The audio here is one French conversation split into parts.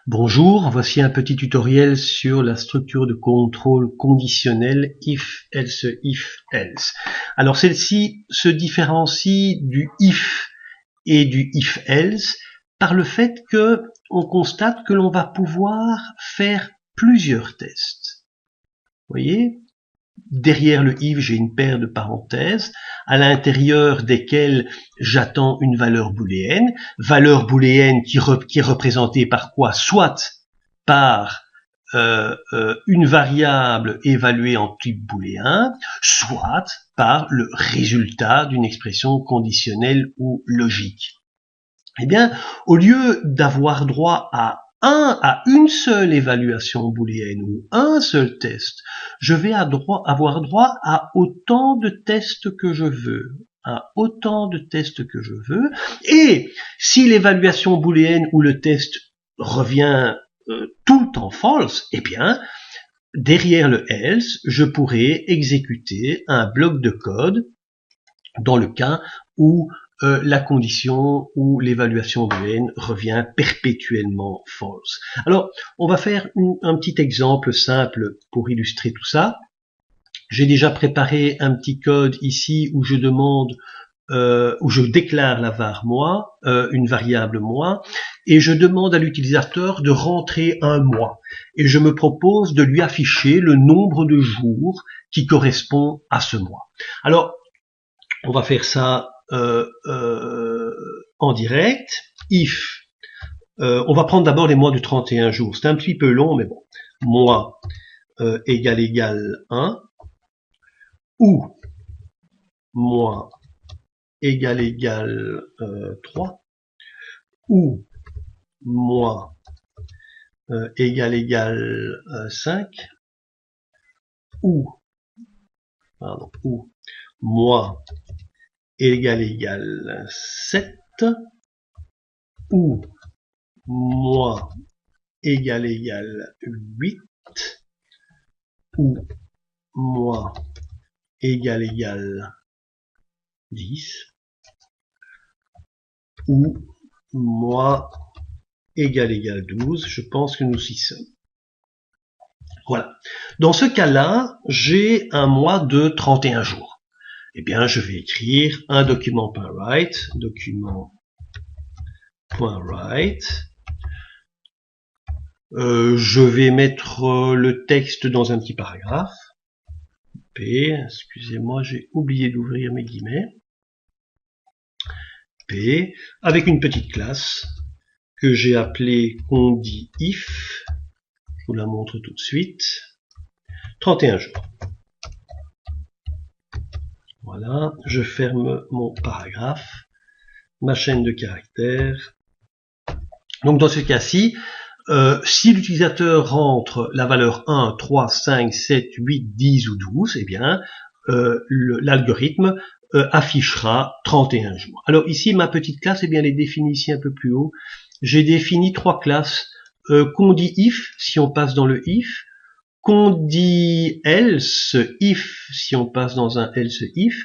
Bonjour, voici un petit tutoriel sur la structure de contrôle conditionnel if, else. Alors celle-ci se différencie du if et du if else par le fait que on constate que l'on va pouvoir faire plusieurs tests. Vous voyez ? Derrière le if, j'ai une paire de parenthèses à l'intérieur desquelles j'attends une valeur booléenne qui est représentée par quoi? Soit par une variable évaluée en type booléen, soit par le résultat d'une expression conditionnelle ou logique. Eh bien, au lieu d'avoir droit à une seule évaluation booléenne ou un seul test, je vais avoir droit à autant de tests que je veux. Et si l'évaluation booléenne ou le test revient tout en false, eh bien, derrière le else, je pourrais exécuter un bloc de code dans le cas où la condition ou l'évaluation booléenne revient perpétuellement false. Alors, on va faire un petit exemple simple pour illustrer tout ça. J'ai déjà préparé un petit code ici où je demande, où je déclare la var mois, une variable mois, et je demande à l'utilisateur de rentrer un mois. Et je me propose de lui afficher le nombre de jours qui correspond à ce mois. Alors, on va faire ça en direct. If, on va prendre d'abord les mois de 31 jours. C'est un petit peu long, mais bon. Mois égale 1. Ou mois égale 3. Ou mois égale 5. Ou mois égale 7, ou mois égale 8, ou mois égale 10, ou mois égale 12. Je pense que nous y sommes. Voilà. Dans ce cas-là, j'ai un mois de 31 jours. Eh bien, je vais écrire un document.write, je vais mettre le texte dans un petit paragraphe. P, excusez-moi, j'ai oublié d'ouvrir mes guillemets. P, avec une petite classe que j'ai appelée condiIf. Je vous la montre tout de suite. 31 jours. Voilà, je ferme mon paragraphe, ma chaîne de caractères. Donc dans ce cas-ci, si l'utilisateur rentre la valeur 1, 3, 5, 7, 8, 10 ou 12, eh bien, l'algorithme affichera 31 jours. Alors ici, ma petite classe, eh bien, elle est définie ici un peu plus haut. J'ai défini trois classes. CondiIf, si on passe dans le if. CondiElse, if, si on passe dans un else if.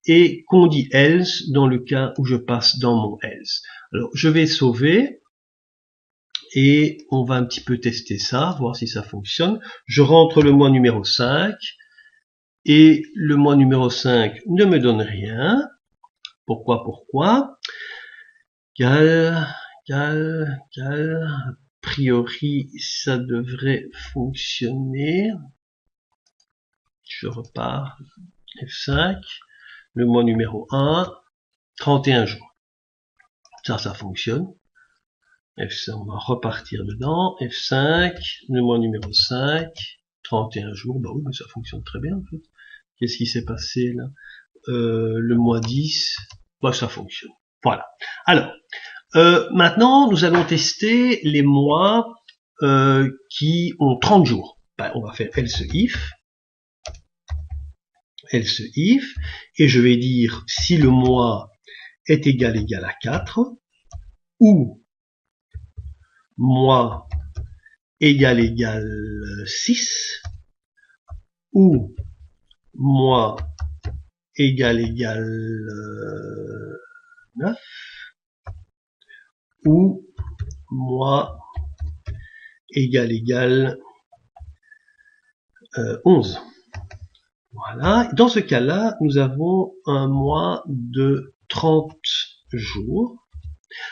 Et CondiElse, dans le cas où je passe dans mon else. Alors, je vais sauver. Et on va un petit peu tester ça, voir si ça fonctionne. Je rentre le mois numéro 5. Et le mois numéro 5 ne me donne rien. Pourquoi Gal. A priori, ça devrait fonctionner. Je repars. F5. Le mois numéro 1. 31 jours. Ça fonctionne. F5, on va repartir dedans. F5. Le mois numéro 5. 31 jours. Bah oui, mais ça fonctionne très bien, en fait. Qu'est-ce qui s'est passé, là? Le mois 10. Bah, ça fonctionne. Voilà. Alors, maintenant, nous allons tester les mois qui ont 30 jours. Ben, on va faire else if, et je vais dire si le mois est égal à 4, ou mois égal 6, ou mois égal 9, ou mois égale 11. Voilà. Dans ce cas-là, nous avons un mois de 30 jours.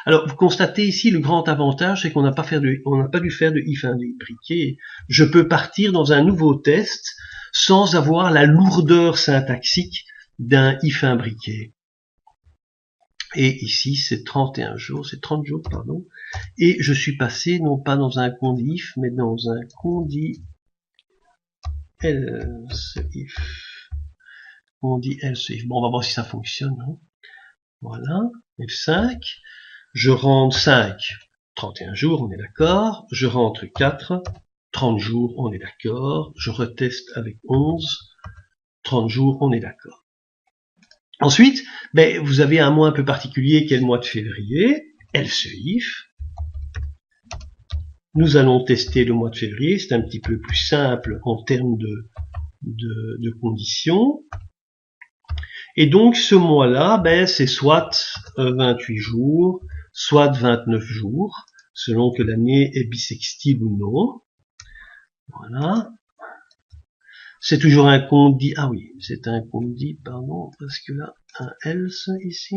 Alors, vous constatez ici le grand avantage, c'est qu'on n'a pas dû faire de if imbriqué. Je peux partir dans un nouveau test sans avoir la lourdeur syntaxique d'un if imbriqué. Et ici, c'est 31 jours, c'est 30 jours, pardon. Et je suis passé non pas dans un condif, mais dans un condi else if. Condi else if. Bon, on va voir si ça fonctionne. Hein. Voilà, F5. Je rentre 5, 31 jours, on est d'accord. Je rentre 4, 30 jours, on est d'accord. Je reteste avec 11, 30 jours, on est d'accord. Ensuite, vous avez un mois un peu particulier qui est le mois de février, else if. Nous allons tester le mois de février, c'est un petit peu plus simple en termes de conditions. Et donc ce mois-là, c'est soit 28 jours, soit 29 jours, selon que l'année est bissextile ou non. Voilà. C'est toujours un condi, ah oui, c'est un condi, pardon, parce que là, un else ici,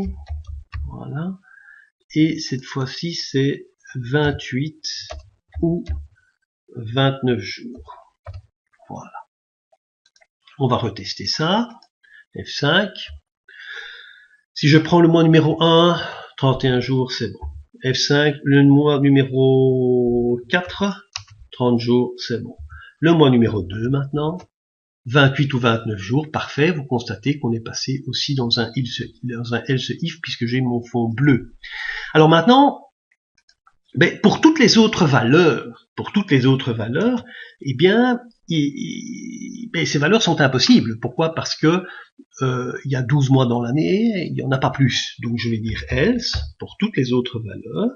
voilà, et cette fois-ci c'est 28 ou 29 jours, voilà. On va retester ça, F5, si je prends le mois numéro 1, 31 jours, c'est bon, F5, le mois numéro 4, 30 jours, c'est bon, le mois numéro 2 maintenant, 28 ou 29 jours, parfait, vous constatez qu'on est passé aussi dans un else if puisque j'ai mon fond bleu. Alors maintenant, pour toutes les autres valeurs, eh bien, ces valeurs sont impossibles. Pourquoi? Parce que il y a 12 mois dans l'année, il n'y en a pas plus. Donc je vais dire else pour toutes les autres valeurs.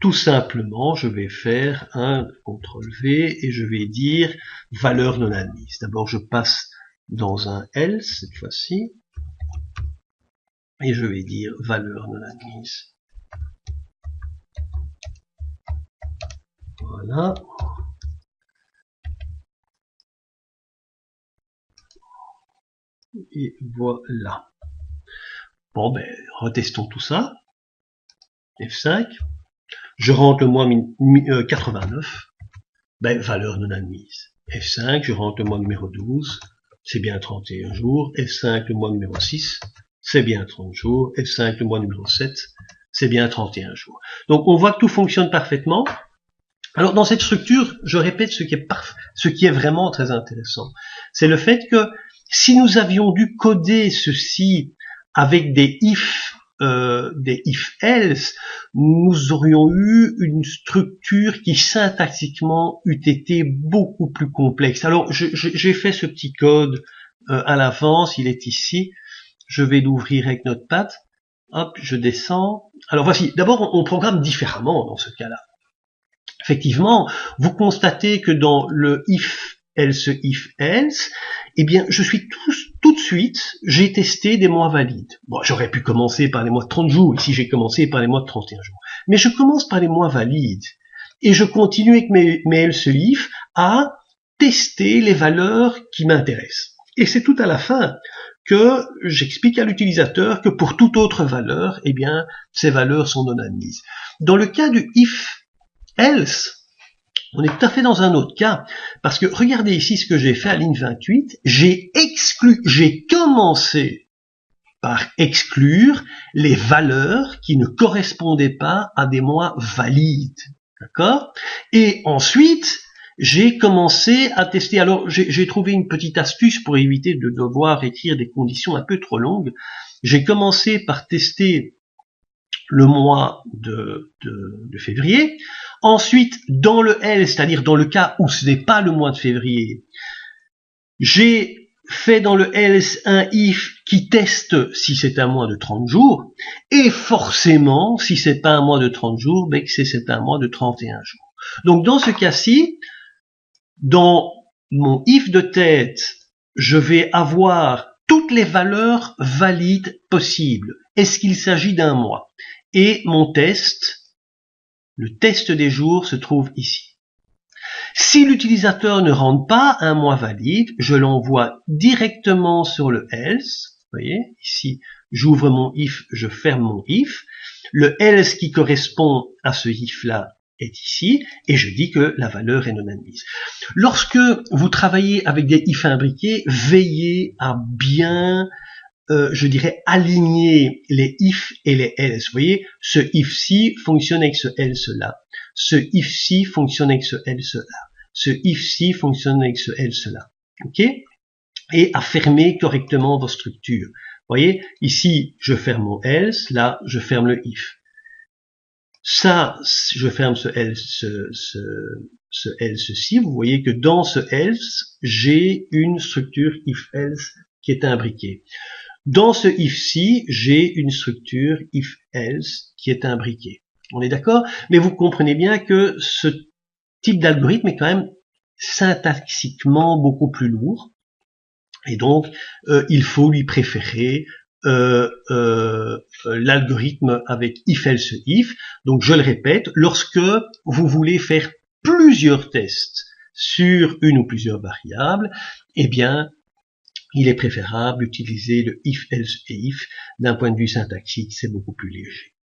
Tout simplement, je vais faire un CTRL-V et je vais dire valeur non admise. D'abord, je passe dans un else, cette fois-ci, et je vais dire valeur non admise. Voilà. Et voilà. Bon, retestons tout ça. F5. Je rentre le mois 89, valeur non admise. F5, je rentre le mois numéro 12, c'est bien 31 jours. F5, le mois numéro 6, c'est bien 30 jours. F5, le mois numéro 7, c'est bien 31 jours. Donc on voit que tout fonctionne parfaitement. Alors dans cette structure, je répète ce qui est vraiment très intéressant. C'est le fait que si nous avions dû coder ceci avec des if-else, nous aurions eu une structure qui syntaxiquement eût été beaucoup plus complexe. Alors, j'ai fait ce petit code à l'avance, il est ici. Je vais l'ouvrir avec Notepad. Hop, je descends. Alors voici, d'abord on programme différemment dans ce cas-là. Effectivement, vous constatez que dans le if-else, eh bien, je suis tout de suite, j'ai testé des mois valides. Bon, j'aurais pu commencer par les mois de 30 jours, ici j'ai commencé par les mois de 31 jours. Mais je commence par les mois valides. Et je continue avec mes else if à tester les valeurs qui m'intéressent. Et c'est tout à la fin que j'explique à l'utilisateur que pour toute autre valeur, eh bien, ces valeurs sont non admises. Dans le cas du if-else, on est tout à fait dans un autre cas, parce que regardez ici ce que j'ai fait à ligne 28, j'ai commencé par exclure les valeurs qui ne correspondaient pas à des mois valides, d'accord? Et ensuite, j'ai commencé à tester. Alors, j'ai trouvé une petite astuce pour éviter de devoir écrire des conditions un peu trop longues. J'ai commencé par tester le mois de février. Ensuite, dans le else, c'est-à-dire dans le cas où ce n'est pas le mois de février, j'ai fait dans le else un if qui teste si c'est un mois de 30 jours, et forcément, si c'est pas un mois de 30 jours, c'est un mois de 31 jours. Donc dans ce cas-ci, dans mon if de tête, je vais avoir toutes les valeurs valides possibles. Est-ce qu'il s'agit d'un mois? Et mon test Le test des jours se trouve ici. Si l'utilisateur ne rentre pas un mois valide, je l'envoie directement sur le else. Vous voyez, ici, j'ouvre mon if, je ferme mon if. Le else qui correspond à ce if-là est ici, et je dis que la valeur est non admise. Lorsque vous travaillez avec des if imbriqués, veillez à bien, je dirais, aligner les if et les else. Vous voyez, ce if-ci fonctionne avec ce else-là. Ce if-ci fonctionne avec ce else-là. Ce if-ci fonctionne avec ce else-là. OK? Et à fermer correctement vos structures. Vous voyez, ici, je ferme mon else, là, je ferme le if. Ça, je ferme ce else-ci. Vous voyez que dans ce else, j'ai une structure if-else qui est imbriquée. Dans ce if-ci, j'ai une structure if-else qui est imbriquée. On est d'accord? Mais vous comprenez bien que ce type d'algorithme est quand même syntaxiquement beaucoup plus lourd. Et donc, il faut lui préférer l'algorithme avec if-else if. Donc, je le répète, lorsque vous voulez faire plusieurs tests sur une ou plusieurs variables, eh bien, il est préférable d'utiliser le if-else if. D'un point de vue syntaxique, c'est beaucoup plus léger.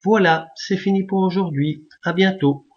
Voilà, c'est fini pour aujourd'hui. À bientôt.